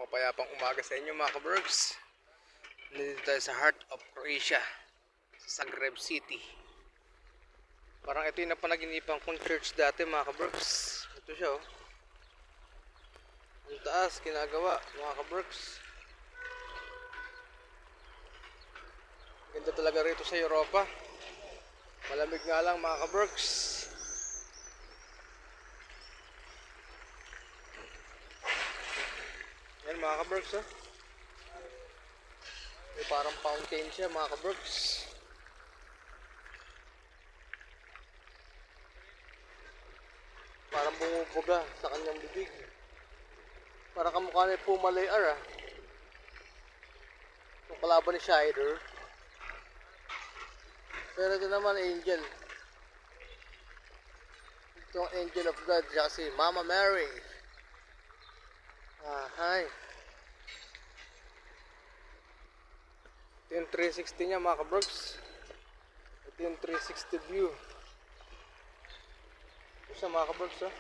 Mapayapang umaga sa inyo mga kabergs. Nandito tayo sa heart of Croatia, sa Zagreb City. Parang ito yung napanaginipan kong church dati mga kabergs. Ito siya oh. Ang taas ginagawa mga kabergs. Ganda talaga rito sa Europa. Malamig nga lang mga kabergs. Yan mga kabergs oh. May parang fountain siya mga kabergs. Parang bumubuga sa kanyang bibig. Parang kamukha ni Puma Layar ah. Yung kalaban ni Shider. Pero ito naman angel. Ito ang angel of God. Siya si Mama Mary. Ah, hi. Ito yung 360 niya mga kabergs. Ito yung 360 view. Ito siya mga kabergs oh.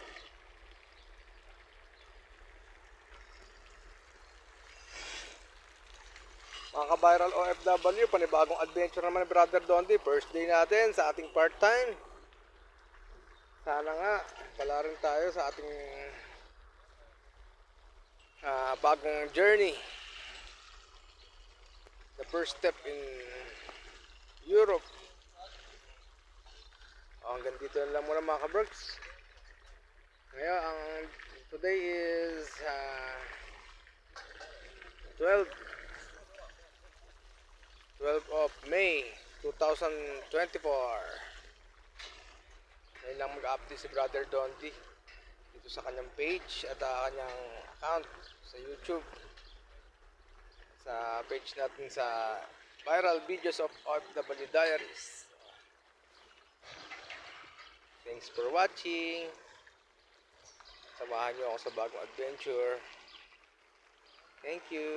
Mga ka-viral OFW, panibagong adventure naman ni Brother Dondi. First day natin sa ating part-time. Sana nga, pala rin tayo sa ating bagong journey. The first step in Europe. Hanggang dito lang muna mga ka-bergs. Ngayon, today is 12 of May 2024. Ngayon lang mag-update si Brother Dondi dito sa kanyang page at kanyang account sa YouTube. Sa page natin sa Viral Videos of OFW Diaries. Thanks for watching. Samahan niyo ako sa bagong adventure. Thank you.